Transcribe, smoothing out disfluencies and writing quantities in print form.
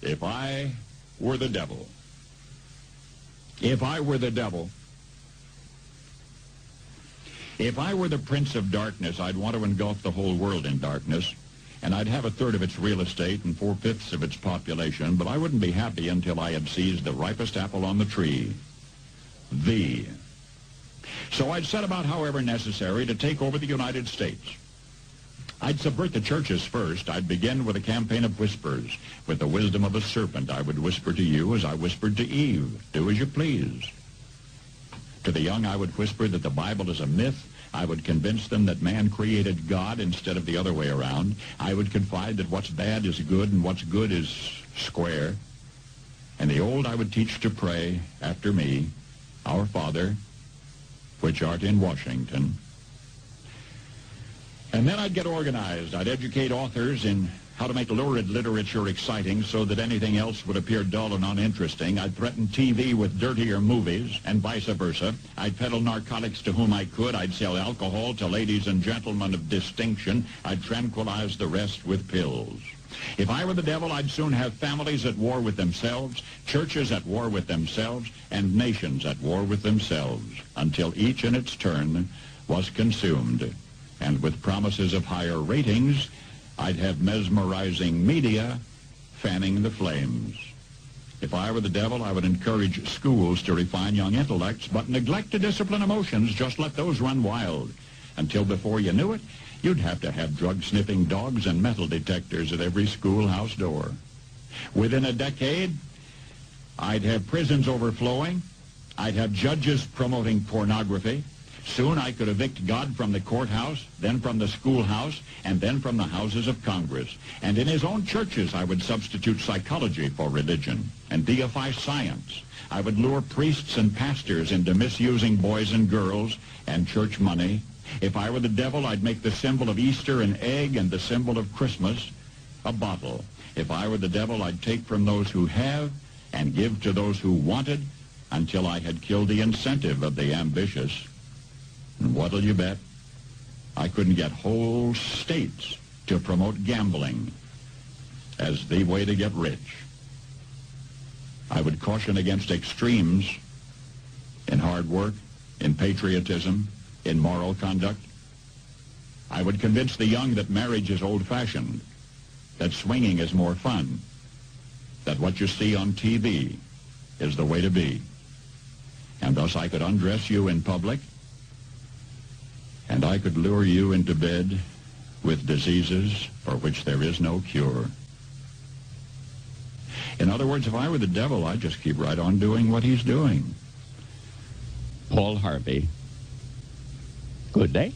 If I were the devil. If I were the devil. If I were the prince of darkness, I'd want to engulf the whole world in darkness, and I'd have a third of its real estate and 4/5 of its population, but I wouldn't be happy until I had seized the ripest apple on the tree. Thee. So I'd set about, however necessary, to take over the United States. I'd subvert the churches first. I'd begin with a campaign of whispers. With the wisdom of a serpent, I would whisper to you as I whispered to Eve, do as you please. To the young, I would whisper that the Bible is a myth. I would convince them that man created God instead of the other way around. I would confide that what's bad is good and what's good is square. And the old I would teach to pray after me, Our Father, which art in Washington. And then I'd get organized. I'd educate authors in how to make lurid literature exciting so that anything else would appear dull and uninteresting. I'd threaten TV with dirtier movies and vice versa. I'd peddle narcotics to whom I could. I'd sell alcohol to ladies and gentlemen of distinction. I'd tranquilize the rest with pills. If I were the devil, I'd soon have families at war with themselves, churches at war with themselves, and nations at war with themselves, until each in its turn was consumed. And with promises of higher ratings, I'd have mesmerizing media fanning the flames. If I were the devil, I would encourage schools to refine young intellects, but neglect to discipline emotions. Just let those run wild. Until before you knew it, you'd have to have drug-sniffing dogs and metal detectors at every schoolhouse door. Within a decade, I'd have prisons overflowing. I'd have judges promoting pornography. Soon I could evict God from the courthouse, then from the schoolhouse, and then from the houses of Congress. And in his own churches, I would substitute psychology for religion and deify science. I would lure priests and pastors into misusing boys and girls and church money. If I were the devil, I'd make the symbol of Easter an egg and the symbol of Christmas a bottle. If I were the devil, I'd take from those who have and give to those who wanted until I had killed the incentive of the ambitious. And what'll you bet? I couldn't get whole states to promote gambling as the way to get rich. I would caution against extremes in hard work, in patriotism, in moral conduct. I would convince the young that marriage is old-fashioned, that swinging is more fun, that what you see on TV is the way to be. And thus I could undress you in public, and I could lure you into bed with diseases for which there is no cure. In other words, if I were the devil, I'd just keep right on doing what he's doing. Paul Harvey. Good day.